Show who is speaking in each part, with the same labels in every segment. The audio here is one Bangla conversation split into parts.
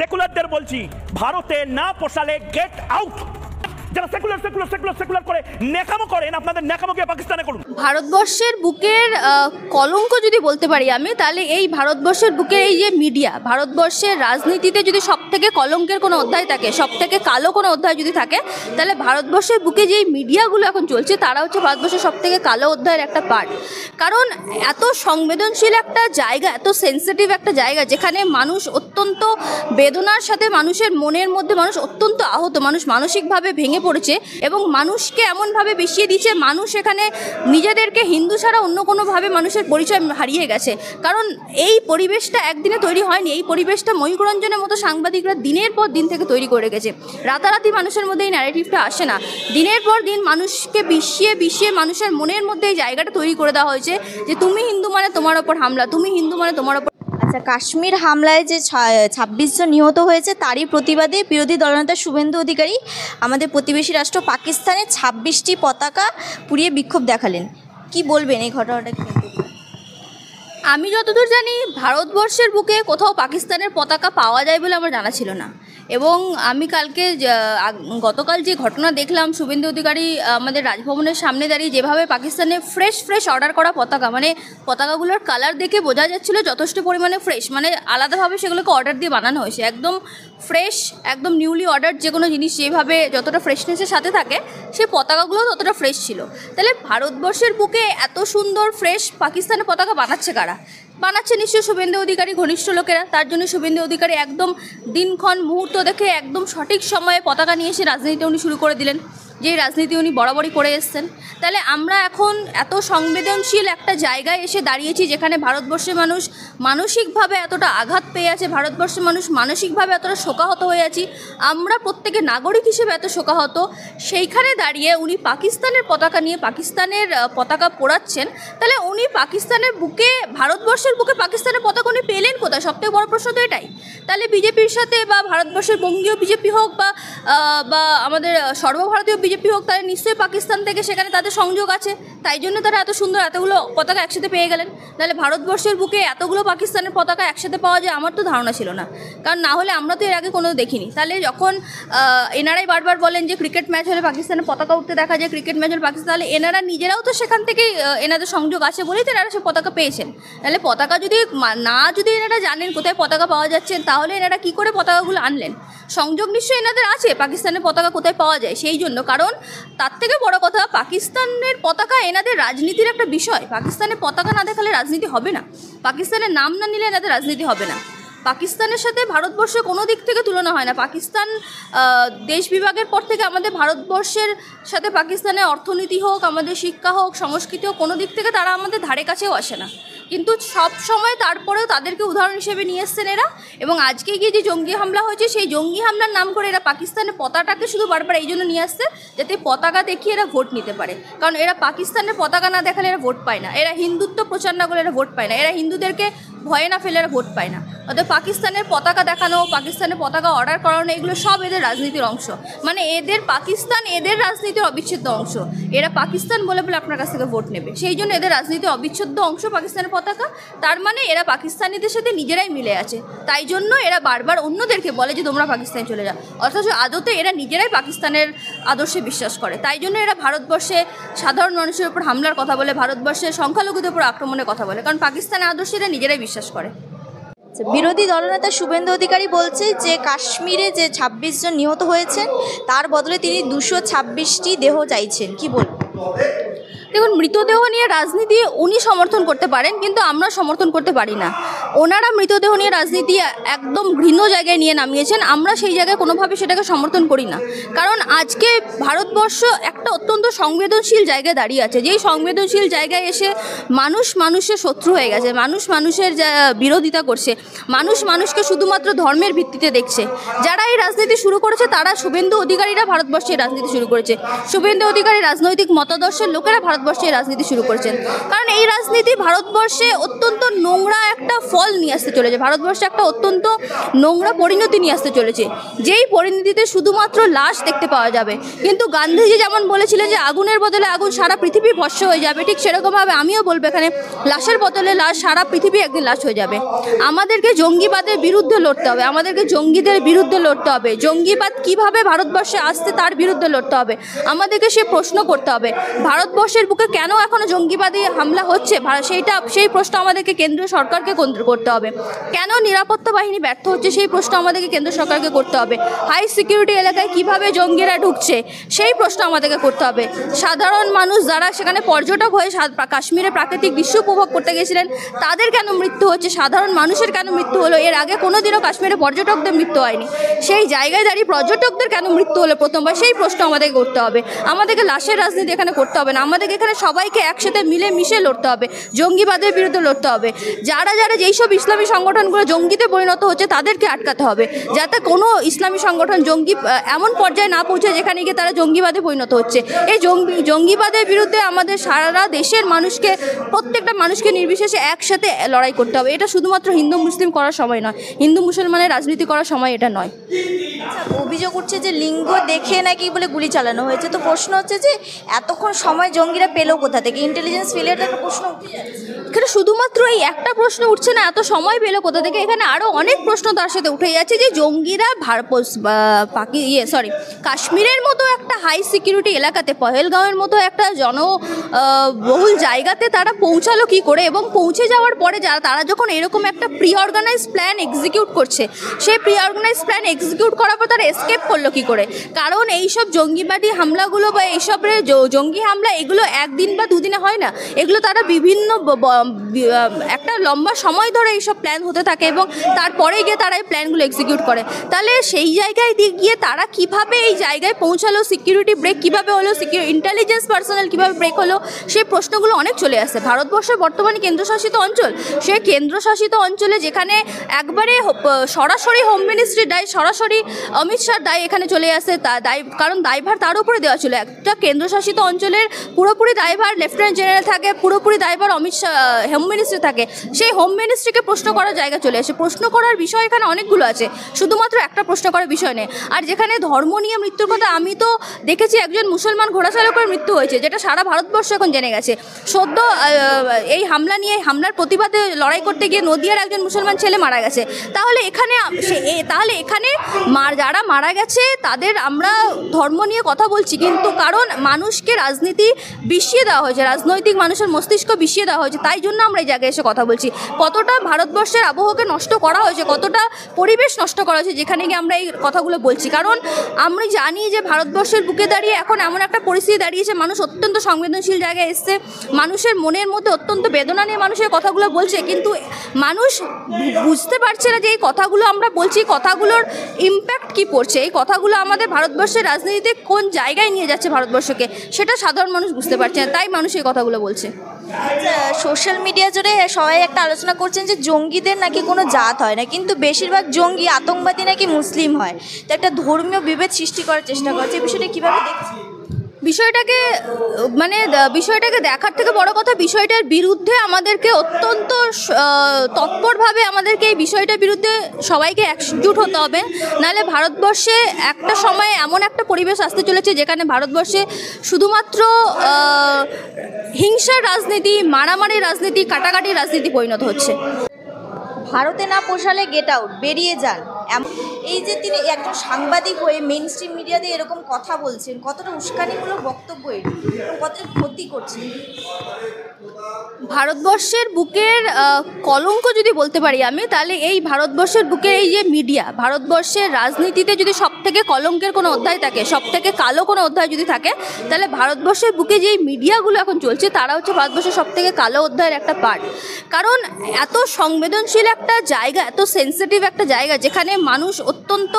Speaker 1: সেকুলারদের বলছি, ভারতে না পোষালে গেট আউট। যারা সেকুলার সেকুলার সেকুলার সেকুলার করে নেকামো করেন, আপনাদের নেকামোকে পাকিস্তানে করুন।
Speaker 2: ভারতবর্ষের বুকের কলঙ্ক যদি বলতে পারি আমি, তাহলে এই ভারতবর্ষের বুকের এই যে মিডিয়া, ভারতবর্ষের রাজনীতিতে যদি সব থেকে কলঙ্কের কোনো অধ্যায় থাকে, সব থেকে কালো কোনো অধ্যায় যদি থাকে, তাহলে ভারতবর্ষের বুকে যে মিডিয়াগুলো এখন চলছে তারা হচ্ছে ভারতবর্ষের সব থেকে কালো অধ্যায়ের একটা পার্ট। কারণ এত সংবেদনশীল একটা জায়গা, এত সেন্সিটিভ একটা জায়গা, যেখানে মানুষ অত্যন্ত বেদনার সাথে, মানুষের মনের মধ্যে মানুষ অত্যন্ত আহত, মানুষ মানসিকভাবে ভেঙে পড়েছে এবং মানুষকে এমনভাবে বিষিয়ে দিচ্ছে, মানুষ এখানে নিজেদেরকে হিন্দু ছাড়া অন্য কোনোভাবে মানুষের পরিচয় হারিয়ে গেছে। কারণ এই পরিবেশটা একদিনে তৈরি হয়নি, এই পরিবেশটা ময়ূর রঞ্জনের মতো সাংবাদিকরা দিনের পর দিন থেকে তৈরি করে গেছে। রাতারাতি মানুষের মধ্যে এই ন্যারেটিভটা আসে না, দিনের পর দিন মানুষকে বিষিয়ে বিষিয়ে মানুষের মনের মধ্যে এই জায়গাটা তৈরি করে দেওয়া হয়েছে যে তুমি হিন্দু মানে তোমার ওপর হামলা, তুমি হিন্দু মানে তোমার ওপর।
Speaker 3: আচ্ছা, কাশ্মীর হামলায় যে 26 জন নিহত হয়েছে তারই প্রতিবাদে বিরোধী দলনেতা শুভেন্দু অধিকারী আমাদের প্রতিবেশী রাষ্ট্র পাকিস্তানের 26টি পতাকা পুড়িয়ে বিক্ষোভ দেখালেন। কি বলবেন এই ঘটনাটা?
Speaker 2: আমি যতদূর জানি ভারতবর্ষের বুকে কোথাও পাকিস্তানের পতাকা পাওয়া যায় বলে আমার জানা ছিল না। এবং আমি গতকাল যে ঘটনা দেখলাম, শুভেন্দু অধিকারী আমাদের রাজভবনের সামনে দাঁড়িয়ে যেভাবে পাকিস্তানে ফ্রেশ অর্ডার করা পতাকা, মানে পতাকাগুলোর কালার দেখে বোঝা যাচ্ছিলো যথেষ্ট পরিমাণে ফ্রেশ, মানে আলাদাভাবে সেগুলোকে অর্ডার দিয়ে বানানো হয়েছে, একদম ফ্রেশ, একদম নিউলি অর্ডার। যে কোনো জিনিস যেভাবে যতটা ফ্রেশনেসের সাথে থাকে, সেই পতাকাগুলো ততটা ফ্রেশ ছিল। তাহলে ভারতবর্ষের বুকে এত সুন্দর ফ্রেশ পাকিস্তানের পতাকা বানাচ্ছে কারা? বানাচ্ছে নিশ্চয়ই শুভেন্দু অধিকারী ঘনিষ্ঠ লোকেরা। তার জন্য শুভেন্দু অধিকারী একদম দিনক্ষণ মুহূর্ত দেখে একদম সঠিক সময়ে পতাকা নিয়ে এসে রাজনীতি উনি শুরু করে দিলেন, যেই রাজনীতি উনি বরাবরই করে এসছেন। তাহলে আমরা এখন এত সংবেদনশীল একটা জায়গায় এসে দাঁড়িয়েছি, যেখানে ভারতবর্ষের মানুষ মানসিকভাবে এতটা আঘাত পেয়ে আছে, ভারতবর্ষের মানুষ মানসিকভাবে এতটা শোকাহত হয়ে আছি, আমরা প্রত্যেকে নাগরিক হিসেবে এত শোকাহত। সেইখানে দাঁড়িয়ে উনি পাকিস্তানের পতাকা নিয়ে পাকিস্তানের পতাকা পোড়াচ্ছেন। তাহলে উনি পাকিস্তানের বুকে, ভারতবর্ষের বুকে পাকিস্তানের পতাকা উনি পেলেন কোথায়? সবথেকে বড় প্রশ্ন তো এটাই। তাহলে বিজেপির সাথে, বা ভারতবর্ষের বঙ্গীয় বিজেপি হোক বা আমাদের সর্বভারতীয় বিজেপি হোক, তাহলে নিশ্চয়ই পাকিস্তান থেকে সেখানে তাদের সংযোগ আছে, তাই জন্য তারা এত সুন্দর এতগুলো পতাকা একসাথে পেয়ে গেলেন। তাহলে ভারতবর্ষের বুকে এতগুলো পাকিস্তানের পতাকা একসাথে পাওয়া যায়, আমার তো ধারণা ছিল না, কারণ না হলে আমরা তো এর আগে কোনো দেখিনি। তাহলে যখন এনারাই বারবার বলেন যে ক্রিকেট ম্যাচ হলে পাকিস্তানের পতাকা উঠতে দেখা যায়, ক্রিকেট ম্যাচ হলে পাকিস্তান, তাহলে এনারা নিজেরাও তো সেখান থেকেই এনাদের সংযোগ আছে বলেই তো এনারা সে পতাকা পেয়েছেন। তাহলে পতাকা যদি এনারা জানেন কোথায় পতাকা পাওয়া যাচ্ছে, তাহলে এনারা কী করে পতাকাগুলো আনলেন? সংযোগ নিশ্চয়ই এনাদের আছে পাকিস্তানের পতাকা কোথায় পাওয়া যায় সেই জন্য। কারণ তার থেকে বড় কথা, পাকিস্তানের পতাকা এনাদের রাজনীতির একটা বিষয়। পাকিস্তানের পতাকা না দেখালে রাজনীতি হবে না, পাকিস্তানের নাম না নিলে এনাদের রাজনীতি হবে না। পাকিস্তানের সাথে ভারতবর্ষের কোনো দিক থেকে তুলনা হয় না। পাকিস্তান দেশ বিভাগের পর থেকে আমাদের ভারতবর্ষের সাথে পাকিস্তানের অর্থনীতি হোক, আমাদের শিক্ষা হোক, সংস্কৃতি হোক, কোনো দিক থেকে তারা আমাদের ধারে কাছেও আসে না। কিন্তু সব সময় তারপরেও তাদেরকে উদাহরণ হিসেবে নিয়ে এসছেন এরা। এবং আজকে গিয়ে যে জঙ্গি হামলা হয়েছে, সেই জঙ্গি হামলার নাম করে এরা পাকিস্তানের পতাকাকে শুধু বারবার এই জন্য নিয়ে আসছে যাতে পতাকা দেখিয়ে এরা ভোট নিতে পারে। কারণ এরা পাকিস্তানের পতাকা না দেখালে এরা ভোট পায় না, এরা হিন্দুত্ব প্রচার না করলে এরা ভোট পায় না, এরা হিন্দুদেরকে ভয়ে না ফেলে এরা ভোট পায় না। অর্থাৎ পাকিস্তানের পতাকা দেখানো, পাকিস্তানের পতাকা অর্ডার করানো, এগুলো সব এদের রাজনীতির অংশ। মানে পাকিস্তান এদের রাজনীতির অবিচ্ছেদ্য অংশ। এরা পাকিস্তান বলে আপনার কাছ থেকে ভোট নেবে, সেই জন্য এদের রাজনীতির অবিচ্ছেদ্য অংশ পাকিস্তানের পতাকা। তার মানে এরা পাকিস্তানিদের সাথে নিজেরাই মিলে আছে, তাই জন্য এরা বারবার অন্যদেরকে বলে যে তোমরা পাকিস্তানে চলে যাও, অথচ আদতে এরা নিজেরাই পাকিস্তানের আদর্শে বিশ্বাস করে। তাই জন্য এরা ভারতবর্ষে সাধারণ মানুষের উপর হামলার কথা বলে, ভারতবর্ষের সংখ্যালঘুদের উপর আক্রমণের কথা বলে, কারণ পাকিস্তানের আদর্শে এরা নিজেরাই বিশ্বাস করে।
Speaker 3: বিরোধী দলনেতা শুভেন্দু অধিকারী বলছে যে কাশ্মীরে যে 26 জন নিহত হয়েছেন তার বদলে তিনি 226টি দেহ চাইছেন। কি বলবেন?
Speaker 2: দেখুন, মৃতদেহ নিয়ে রাজনীতি উনি সমর্থন করতে পারেন, কিন্তু আমরা সমর্থন করতে পারি না। ওনারা মৃতদেহ নিয়ে রাজনীতি একদম ঘৃণ্য জায়গায় নিয়ে নামিয়েছেন, আমরা সেই জায়গায় কোনোভাবে সেটাকে সমর্থন করি না। কারণ আজকে ভারতবর্ষ একটা অত্যন্ত সংবেদনশীল জায়গায় দাঁড়িয়ে আছে, যেই সংবেদনশীল জায়গায় এসে মানুষ মানুষের শত্রু হয়ে গেছে, মানুষ মানুষের বিরোধিতা করছে, মানুষ মানুষকে শুধুমাত্র ধর্মের ভিত্তিতে দেখছে। যারা এই রাজনীতি শুরু করেছে তারা শুভেন্দু অধিকারীরা ভারতবর্ষে রাজনীতি শুরু করেছে। শুভেন্দু অধিকারী রাজনৈতিক মতাদর্শের লোকেরা ভারতবর্ষে ভারতবর্ষে এই রাজনীতি শুরু করেছেন। কারণ এই রাজনীতি ভারতবর্ষে অত্যন্ত নোংরা একটা ফল নিয়ে আসতে চলেছে, ভারতবর্ষে একটা অত্যন্ত নোংরা পরিণতি নিয়ে আসতে চলেছে, যেই পরিণতিতে শুধুমাত্র লাশ দেখতে পাওয়া যাবে। কিন্তু গান্ধীজি যেমন বলেছিলেন যে আগুনের বদলে আগুন, সারা পৃথিবী ভস্ম হয়ে যাবে, ঠিক সেরকমভাবে আমিও বলবো এখানে লাশের বদলে লাশ, সারা পৃথিবী একদিন লাশ হয়ে যাবে। আমাদেরকে জঙ্গিবাদের বিরুদ্ধে লড়তে হবে, আমাদেরকে জঙ্গিদের বিরুদ্ধে লড়তে হবে, জঙ্গিবাদ কিভাবে ভারতবর্ষে আসছে তার বিরুদ্ধে লড়তে হবে। আমাদেরকে সে প্রশ্ন করতে হবে ভারতবর্ষের বুকে কেন এখনো জঙ্গিবাদী হামলা হচ্ছে, সেই প্রশ্ন আমাদেরকে কেন্দ্রীয় সরকারকে করতে হবে। কেন নিরাপত্তা বাহিনী ব্যর্থ হচ্ছে সেই প্রশ্ন আমাদেরকে কেন্দ্র সরকারকে করতে হবে। হাই সিকিউরিটি এলাকায় কিভাবে জঙ্গিরা ঢুকছে সেই প্রশ্ন আমাদেরকে করতে হবে। সাধারণ মানুষ যারা সেখানে পর্যটক হয়ে কাশ্মীরে প্রাকৃতিক দৃশ্য উপভোগ করতে গেছিলেন তাদের কেন মৃত্যু হচ্ছে, সাধারণ মানুষের কেন মৃত্যু হলো? এর আগে কোনোদিনও কাশ্মীরে পর্যটকদের মৃত্যু হয়নি, সেই জায়গায় দাঁড়িয়ে পর্যটকদের কেন মৃত্যু হলো প্রথমবার, সেই প্রশ্ন আমাদেরকে করতে হবে। আমাদেরকে লাশের রাজনীতি এখানে করতে হবে না, আমাদেরকে এখানে সবাইকে একসাথে মিলে মিশে লড়তে হবে, জঙ্গিবাদের বিরুদ্ধে লড়তে হবে। যারা যেইসব ইসলামী সংগঠনগুলো জঙ্গিতে পরিণত হচ্ছে তাদেরকে আটকাতে হবে, যাতে কোনো ইসলামী সংগঠন জঙ্গি এমন পর্যায়ে না পৌঁছায় যেখানে গিয়ে তারা জঙ্গিবাদে পরিণত হচ্ছে। এই জঙ্গিবাদের বিরুদ্ধে আমাদের সারা দেশের মানুষকে, প্রত্যেকটা মানুষকে নির্বিশেষে একসাথে লড়াই করতে হবে। এটা শুধুমাত্র হিন্দু মুসলিম করার সময় নয়, হিন্দু মুসলমানের রাজনীতি করার সময় এটা নয়।
Speaker 3: অভিযোগ উঠছে যে লিঙ্গ দেখে নাকি বলে গুলি চালানো হয়েছে, তো প্রশ্ন হচ্ছে যে এতক্ষণ সময় জঙ্গিরা পেলো কোথা থেকে? ইন্টেলিজেন্স ফেলিয়ারটা একটা প্রশ্ন উঠে যাচ্ছে।
Speaker 2: এখানে শুধুমাত্র এই একটা প্রশ্ন উঠছে না, এত সময় পেলো কোথা থেকে, এখানে আরও অনেক প্রশ্ন তার সাথে উঠে যাচ্ছে যে জঙ্গিরা কাশ্মীরের মতো একটা হাই সিকিউরিটি এলাকাতে, পহেলগাঁওয়ের মতো একটা জনবহুল জায়গাতে তারা পৌঁছালো কী করে, এবং পৌঁছে যাওয়ার পরে তারা যখন এরকম একটা প্রি অর্গানাইজ প্ল্যান এক্সিকিউট করছে, সেই প্রি অর্গানাইজ প্ল্যান এক্সিকিউট করার পর তারা এসকেপ করলো কী করে? কারণ এইসব জঙ্গিবাদী হামলাগুলো বা এইসবের জঙ্গি হামলা এগুলো একদিন বা দুদিনে হয় না, এগুলো তারা বিভিন্ন একটা লম্বা সময় ধরে এইসব প্ল্যান হতে থাকে এবং তারপরে গিয়ে তারা এই প্ল্যানগুলো এক্সিকিউট করে। তাহলে সেই জায়গায় গিয়ে তারা কিভাবে এই জায়গায় পৌঁছালো, সিকিউরিটি ব্রেক কীভাবে হলো, ইন্টেলিজেন্স পার্সোনাল কীভাবে ব্রেক হলো, সেই প্রশ্নগুলো অনেক চলে আসছে। ভারতবর্ষের বর্তমানে কেন্দ্রশাসিত অঞ্চল, সেই কেন্দ্রশাসিত অঞ্চলে যেখানে একবারে সরাসরি হোম মিনিস্ট্রির দায়, সরাসরি অমিত শাহর দায় এখানে চলে আসে, কারণ দায়ভার তার উপরে দেওয়া ছিল। একটা কেন্দ্রশাসিত অঞ্চলের পুরোপুরি দায়ভার লেফটেন্যান্ট জেনারেল থাকে, পুরোপুরি দায়ভার অমিত শাহ হোম মিনিস্ট্রি থাকে। সেই হোম মিনিস্ট্রিকে প্রশ্ন করার জায়গা চলে আসে। প্রশ্ন করার বিষয় এখানে অনেকগুলো আছে, শুধুমাত্র একটা প্রশ্ন করার বিষয় নেই। আর যেখানে ধর্ম নিয়ে মৃত্যুর কথা, আমি তো দেখেছি একজন মুসলমান ঘোড়া চালকের মৃত্যু হয়েছে, যেটা সারা ভারতবর্ষ এখন জেনে গেছে। সদ্য এই হামলার প্রতিবাদে লড়াই করতে গিয়ে নদিয়ার একজন মুসলমান ছেলে মারা গেছে। তাহলে এখানে যারা মারা গেছে তাদের আমরা ধর্ম নিয়ে কথা বলছি, কিন্তু কারণ মানুষকে রাজনীতি বিষিয়ে দেওয়া হয়েছে, রাজনৈতিক মানুষের মস্তিষ্ক বিষিয়ে দেওয়া হয়েছে, তাই জন্য আমরা এই জায়গায় এসে কথা বলছি। কতটা ভারতবর্ষের আবহাওয়াকে নষ্ট করা হয়েছে, কতটা পরিবেশ নষ্ট করা হয়েছে যেখানে গিয়ে আমরা এই কথাগুলো বলছি। কারণ আমরা জানি যে ভারতবর্ষের বুকে দাঁড়িয়ে এখন এমন একটা পরিস্থিতি দাঁড়িয়েছে, মানুষ অত্যন্ত সংবেদনশীল জায়গায় এসছে, মানুষের মনের মধ্যে অত্যন্ত বেদনা নিয়ে মানুষের কথাগুলো বলছে, কিন্তু মানুষ বুঝতে পারছে না যে এই কথাগুলো আমরা বলছি, কথাগুলোর ইম্প্যাক্ট কী পড়ছে, এই কথাগুলো আমাদের ভারতবর্ষের রাজনীতিতে কোন জায়গায় নিয়ে যাচ্ছে ভারতবর্ষকে, সেটা সাধারণ মানুষ বুঝতে পারছে না, তাই মানুষ এই কথাগুলো বলছে।
Speaker 3: সোশ্যাল মিডিয়া জুড়ে সবাই একটা আলোচনা করছেন যে জঙ্গিদের নাকি কোনো জাত হয় না, কিন্তু বেশিরভাগ জঙ্গি আতঙ্কবাদী নাকি মুসলিম হয়, তো একটা ধর্মীয় বিভেদ সৃষ্টি করার চেষ্টা করছে। এই বিষয়টা কীভাবে দেখছেন?
Speaker 2: বিষয়টাকে দেখার থেকে বড় কথা, বিষয়টার বিরুদ্ধে আমাদেরকে অত্যন্ত তৎপরভাবে আমাদেরকে এই বিষয়টার বিরুদ্ধে সবাইকে একজুট হতে হবে। নাহলে ভারতবর্ষে একটা সময় এমন একটা পরিবেশ আসতে চলেছে যেখানে ভারতবর্ষে শুধুমাত্র হিংসার রাজনীতি, মারামারি রাজনীতি, কাটাকাটির রাজনীতি পরিণত হচ্ছে।
Speaker 3: ভারতে না পোষালে গেট আউট, বেরিয়ে যান, এই যে তিনি একজন সাংবাদিক হয়ে মেইন স্ট্রিম মিডিয়াতে এরকম কথা বলছেন, কতটা উস্কানিমূলক বক্তব্য এটি, কতটা ক্ষতি করছে
Speaker 2: ভারতবর্ষের বুকের কলঙ্ক যদি বলতে পারি আমি, তাহলে এই ভারতবর্ষের বুকের এই যে মিডিয়া, ভারতবর্ষের রাজনীতিতে যদি সবথেকে কলঙ্কের কোনো অধ্যায় থাকে, সবথেকে কালো কোনো অধ্যায় যদি থাকে, তাহলে ভারতবর্ষের বুকে যেই মিডিয়াগুলো এখন চলছে তারা হচ্ছে ভারতবর্ষের সবথেকে কালো অধ্যায়ের একটা পার্ট। কারণ এত সংবেদনশীল একটা জায়গা, এত সেন্সিটিভ একটা জায়গা, যেখানে মানুষ অত্যন্ত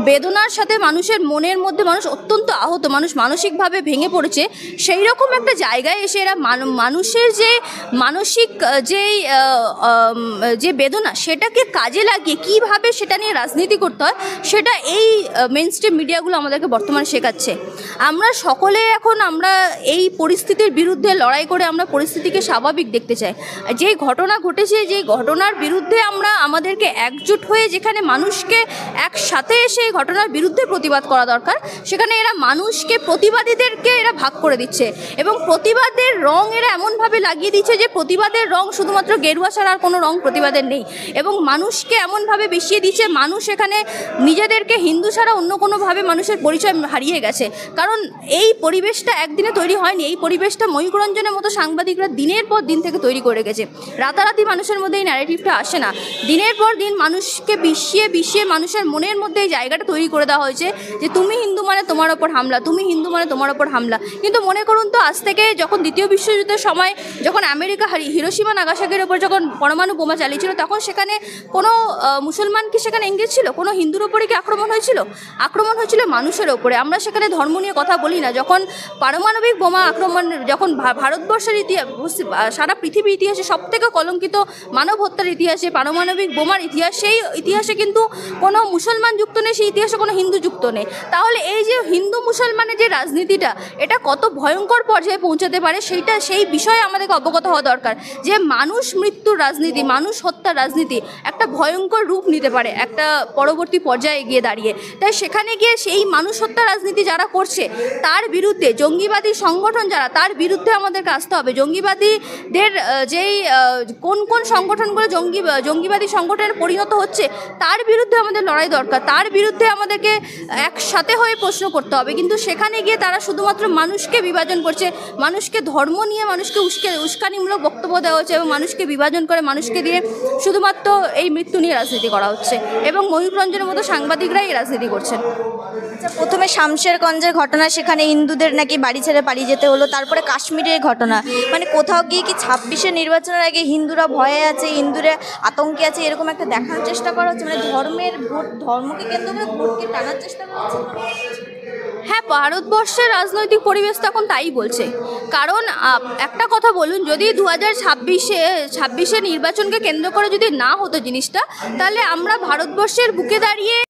Speaker 2: বেদনার সাথে, মানুষের মনের মধ্যে মানুষ অত্যন্ত আহত, মানুষ মানসিকভাবে ভেঙে পড়েছে, সেই রকম একটা জায়গায় এসে এরা মানুষের যে মানসিক যে বেদনা সেটাকে কাজে লাগিয়ে কিভাবে সেটা নিয়ে রাজনীতি করতে হয় সেটা এই মেন স্ট্রিম মিডিয়াগুলো আমাদেরকে বর্তমানে শেখাচ্ছে। আমরা সকলে এখন আমরা এই পরিস্থিতির বিরুদ্ধে লড়াই করে আমরা পরিস্থিতিকে স্বাভাবিক দেখতে চাই। যেই ঘটনা ঘটেছে, যেই ঘটনার বিরুদ্ধে আমরা আমাদেরকে একজোট হয়ে যেখানে মানুষকে একসাথে এসে এই ঘটনার বিরুদ্ধে প্রতিবাদ করা দরকার, সেখানে এরা মানুষকে, প্রতিবাদীদেরকে এরা ভাগ করে দিচ্ছে এবং প্রতিবাদের রং এরা এমনভাবে লাগিয়ে দিচ্ছে যে প্রতিবাদের রং শুধুমাত্র গেরুয়া ছাড়া আর কোনো রং প্রতিবাদের নেই এবং মানুষকে এমনভাবে মিশিয়ে দিচ্ছে, মানুষ এখানে নিজেদেরকে হিন্দু ছাড়া অন্য কোনোভাবে মানুষের পরিচয় হারিয়ে গেছে। কারণ এই পরিবেশটা একদিনে তৈরি হয়নি, এই পরিবেশটা ময়ূক রঞ্জনের মতো সাংবাদিকরা দিনের পর দিন থেকে তৈরি করে গেছে। রাতারাতি মানুষের মধ্যে এই ন্যারেটিভটা আসে না, দিনের পর দিন মানুষকে বিষিয়ে মানুষের মনের মধ্যে এই জায়গাটা তৈরি করে দেওয়া হয়েছে যে তুমি হিন্দু মানে তোমার ওপর হামলা, তুমি হিন্দু মানে তোমার ওপর হামলা। কিন্তু মনে করুন তো, আজ থেকে যখন দ্বিতীয় বিশ্বযুদ্ধের সময় যখন আমেরিকা হিরোশিমা নাগাসাকির ওপর যখন পরমাণু বোমা চালিয়েছিল, তখন সেখানে কোনো মুসলমান কি সেখানে এঙ্গেজ ছিল? কোনো হিন্দুর ওপরে কি আক্রমণ হয়েছিল? আক্রমণ হয়েছিল মানুষের ওপরে। আমরা সেখানে ধর্ম নিয়ে কথা বলি না। যখন পারমাণবিক বোমা আক্রমণ, যখন ভারতবর্ষের ইতিহাস, সারা পৃথিবীর ইতিহাসে সবথেকে কলঙ্কিত মানব হত্যার ইতিহাসে পারমাণবিক বোমার ইতিহাস, সেই ইতিহাসে কিন্তু কোনো মুসলমান যুক্ত নেই, সেই ইতিহাসে কোনো হিন্দু যুক্ত নেই। তাহলে এই যে হিন্দু মুসলমানের যে রাজনীতিটা, এটা কত ভয়ঙ্কর পর্যায়ে পৌঁছাতে পারে সেই বিষয়ে আমাদেরকে অবগত হওয়া দরকার। যে মানুষ মৃত্যুর রাজনীতি, মানুষ হত্যার রাজনীতি একটা ভয়ঙ্কর রূপ নিতে পারে একটা পরবর্তী পর্যায়ে গিয়ে দাঁড়িয়ে। তাই সেখানে গিয়ে সেই মানুষ হত্যা রাজনীতি যারা করছে তার বিরুদ্ধে, জঙ্গিবাদী সংগঠন যারা, তার বিরুদ্ধে আমাদেরকে আসতে হবে। জঙ্গিবাদীদের যেই কোন কোন সংগঠনগুলো জঙ্গিবাদী সংগঠনে পরিণত হচ্ছে তার বিরুদ্ধে আমাদের লড়াই দরকার, তার বিরুদ্ধে আমাদেরকে একসাথে হয়ে প্রশ্ন করতে হবে। কিন্তু সেখানে গিয়ে তারা শুধুমাত্র মানুষকে বিভাজন করছে, মানুষকে ধর্ম নিয়ে মানুষকে উস্কানিমূলক বক্তব্য দেওয়া হচ্ছে এবং মানুষকে বিভাজন করে মানুষকে দিয়ে শুধুমাত্র এই মৃত্যু নিয়ে রাজনীতি করা হচ্ছে এবং ময়ূক রঞ্জনের মতো সাংবাদিকরাই এই রাজনীতি করছেন।
Speaker 3: আচ্ছা, প্রথমে শামশেরগঞ্জের ঘটনা, সেখানে হিন্দুদের নাকি বাড়ি ছেড়ে পালিয়ে যেতে হলো, তারপরে কাশ্মীরের ঘটনা, মানে কোথাও গিয়ে কি 26-এর নির্বাচনের আগে হিন্দুরা ভয়ে আছে, হিন্দুরা আতঙ্কে আছে, এরকম একটা দেখানোর চেষ্টা করা হচ্ছে? মানে ধর্মকে কেন্দ্র করে ভোটকে টানার চেষ্টা করছে।
Speaker 2: হ্যাঁ, ভারতবর্ষের রাজনৈতিক পরিবেশ তখন তাই বলছে। কারণ একটা কথা বলুন, যদি 2026-এ নির্বাচনকে কেন্দ্র করে যদি না হতো জিনিসটা, তাহলে আমরা ভারতবর্ষের বুকে দাঁড়িয়ে